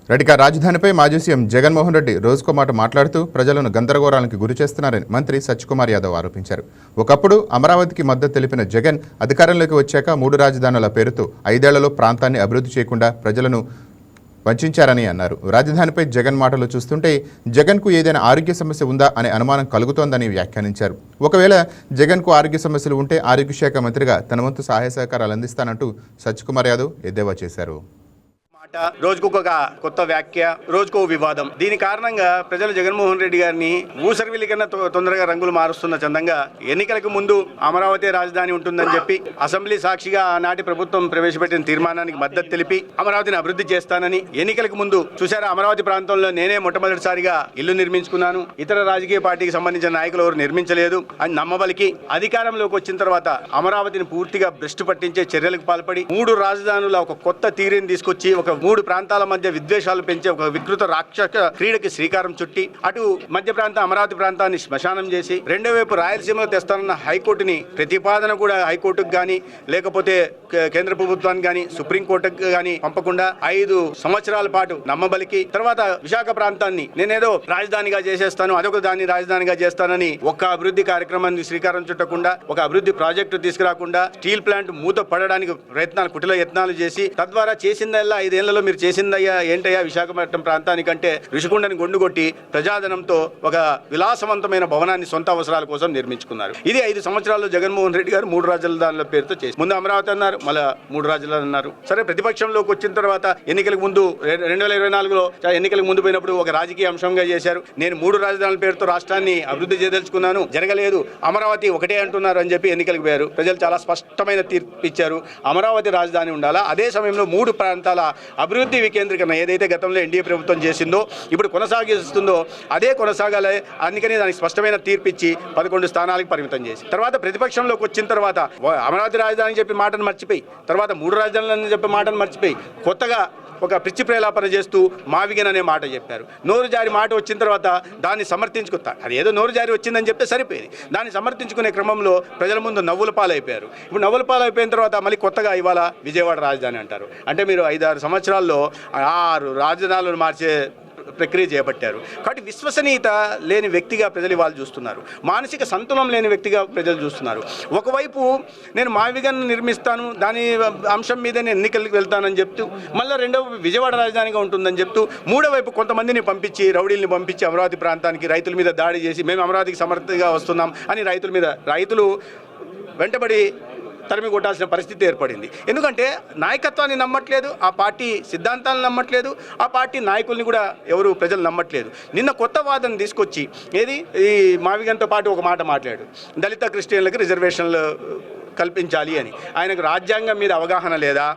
రెడ్డిగా రాజధానిపై మాజీ సీఎం జగన్మోహన్ రెడ్డి రోజుకో మాట మాట్లాడుతూ ప్రజలను గందరగోళానికి గురి చేస్తున్నారని మంత్రి సత్యకుమార్ యాదవ్ ఆరోపించారు. ఒకప్పుడు అమరావతికి మద్దతు తెలిపిన జగన్ అధికారంలోకి వచ్చాక 3 రాజధానుల పేరుతో 5 ఏళ్లలో ప్రాంతాన్ని అభివృద్ధి చేయకుండా ప్రజలను వంచారని అన్నారు. రాజధానిపై జగన్ మాటలు చూస్తుంటే జగన్కు ఏదైనా ఆరోగ్య సమస్య ఉందా అనే అనుమానం కలుగుతోందని వ్యాఖ్యానించారు. ఒకవేళ జగన్కు ఆరోగ్య సమస్యలు ఉంటే ఆరోగ్య శాఖ మంత్రిగా తన వంతు సహాయ సహకారాలు అందిస్తానంటూ సత్యకుమార్ యాదవ్ ఎద్దేవా చేశారు. రోజుకొక కొత్త వ్యాఖ్య, రోజుకో వివాదం. దీని కారణంగా ప్రజలు జగన్మోహన్ రెడ్డి గారిని ఊసరవిల్లి కన్నా తొందరగా రంగులు మారుస్తున్న చందంగా ఎన్నికలకు ముందు అమరావతి రాజధాని ఉంటుందని చెప్పి అసెంబ్లీ సాక్షిగా ఆనాటి ప్రభుత్వం ప్రవేశపెట్టిన తీర్మానానికి మద్దతు తెలిపి అమరావతిని అభివృద్ధి చేస్తానని ఎన్నికలకు ముందు చూశారా, అమరావతి ప్రాంతంలో నేనే మొట్టమొదటిసారిగా ఇల్లు నిర్మించుకున్నాను, ఇతర రాజకీయ పార్టీకి సంబంధించిన నాయకులు ఎవరు నిర్మించలేదు అని నమ్మబలికి అధికారంలోకి వచ్చిన తర్వాత అమరావతిని పూర్తిగా భ్రష్టు పట్టించే చర్యలకు పాల్పడి 3 రాజధానుల ఒక కొత్త తీరుని తీసుకొచ్చి ఒక 3 ప్రాంతాల మధ్య విద్వేషాలు పెంచే ఒక వికృత రాక్షస క్రీడకి శ్రీకారం చుట్టి అటు మధ్య ప్రాంతం అమరావతి ప్రాంతాన్ని శ్మశానం చేసి రెండో వైపు రాయలసీమలో తెస్తానన్న హైకోర్టుని ప్రతిపాదన కూడా హైకోర్టుకు కానీ లేకపోతే కేంద్ర ప్రభుత్వానికి కానీ సుప్రీంకోర్టుకు కానీ పంపకుండా 5 సంవత్సరాల పాటు నమ్మబలికి తర్వాత విశాఖ ప్రాంతాన్ని నేనేదో రాజధానిగా చేసేస్తాను, అదొక దాన్ని రాజధానిగా చేస్తానని ఒక అభివృద్ధి కార్యక్రమాన్ని శ్రీకారం చుట్టకుండా ఒక అభివృద్ధి ప్రాజెక్టు తీసుకురాకుండా స్టీల్ ప్లాంట్ మూత పడడానికి కుటిల యత్నాలు చేసి తద్వారా చేసిందల్లా 5 ఏళ్లలో మీరు చేసిందయ్యా ఏంటయ్యా విశాఖపట్నం ప్రాంతానికంటే ఋషికొండని గొండుగొట్టి ప్రజాధనంతో ఒక విలాసవంతమైన భవనాన్ని సొంత అవసరాల కోసం నిర్మించుకున్నారు. ఇది 5 సంవత్సరాల్లో జగన్మోహన్ రెడ్డి గారు 3 రాజధానుల పేరుతో చేసి ముందు అమరావతి అన్నారు, మళ్ళీ 3 రాజధానులు అన్నారు. సరే, ప్రతిపక్షంలోకి వచ్చిన తర్వాత ఎన్నికలకు ముందు 2024లో ఎన్నికలకు ముందు పోయినప్పుడు ఒక రాజకీయ అంశంగా చేశారు. నేను 3 రాజధానుల పేరుతో రాష్ట్రాన్ని అభివృద్ధి చేయదలుచుకున్నాను, జరగలేదు, అమరావతి ఒకటే అంటున్నారు అని చెప్పి ఎన్నికలకు పోయారు. ప్రజలు చాలా స్పష్టమైన తీర్పు ఇచ్చారు, అమరావతి రాజధాని ఉండాలా. అదే సమయంలో 3 ప్రాంతాల అభివృద్ధి వికేంద్రీకరణ ఏదైతే గతంలో ఎన్డీఏ ప్రభుత్వం చేసిందో ఇప్పుడు కొనసాగిస్తుందో అదే కొనసాగాలి. అందుకని దానికి స్పష్టమైన తీర్పు ఇచ్చి 11 స్థానాలకు పరిమితం చేసి తర్వాత ప్రతిపక్షంలోకి వచ్చిన తర్వాత అమరావతి రాజధాని చెప్పి మాటను మర్చిపోయి తర్వాత 3 రాజధానులని చెప్పి మాటను మర్చిపోయి కొత్తగా ఒక పిచ్చి ప్రేలాపన చేస్తూ మావిగన్ అనే మాట చెప్పారు. నోరు జారి మాట వచ్చిన తర్వాత దాన్ని సమర్థించుకుంటా, అది ఏదో నోరు జారి వచ్చిందని చెప్తే సరిపోయింది. దాన్ని సమర్థించుకునే క్రమంలో ప్రజల ముందు నవ్వుల పాలైపోయారు. ఇప్పుడు నవ్వుల పాలైపోయిన తర్వాత మళ్ళీ కొత్తగా ఇవాళ విజయవాడ రాజధాని అంటారు. అంటే మీరు 5-6 సంవత్సరాల్లో 6 రాజధానులను మార్చే ప్రక్రియ చేపట్టారు. కాబట్టి విశ్వసనీయత లేని వ్యక్తిగా ప్రజలు ఇవాళ చూస్తున్నారు, మానసిక సంతులనం లేని వ్యక్తిగా ప్రజలు చూస్తున్నారు. ఒకవైపు నేను మావిగన్ నిర్మిస్తాను, దాని అంశం మీద నేను ఎన్నికలకు వెళ్తానని చెప్తూ మళ్ళీ రెండవ విజయవాడ రాజధానిగా ఉంటుందని చెప్తూ మూడో వైపు కొంతమందిని పంపించి రౌడీల్ని పంపించి అమరావతి ప్రాంతానికి రైతుల మీద దాడి చేసి మేము అమరావతికి సమర్థంగా వస్తున్నాం అని రైతులు వెంటబడి తరిమి కొట్టాల్సిన పరిస్థితి ఏర్పడింది. ఎందుకంటే నాయకత్వాన్ని నమ్మట్లేదు, ఆ పార్టీ సిద్ధాంతాలను నమ్మట్లేదు, ఆ పార్టీ నాయకుల్ని కూడా ఎవరు ప్రజలు నమ్మట్లేదు. నిన్న కొత్త వాదన తీసుకొచ్చి ఈ మావిగన్తో పాటు ఒక మాట మాట్లాడు, దళిత క్రిస్టియన్లకు రిజర్వేషన్లు కల్పించాలి అని. ఆయనకు రాజ్యాంగం మీద అవగాహన లేదా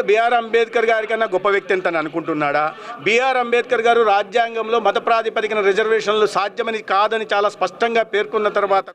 బిఆర్ అంబేద్కర్ గారి కన్నా గొప్ప వ్యక్తి అని అనుకుంటున్నాడా? బిఆర్ అంబేద్కర్ గారు రాజ్యాంగంలో మత ప్రాతిపదికన రిజర్వేషన్లు సాధ్యమని కాదని చాలా స్పష్టంగా పేర్కొన్న తర్వాత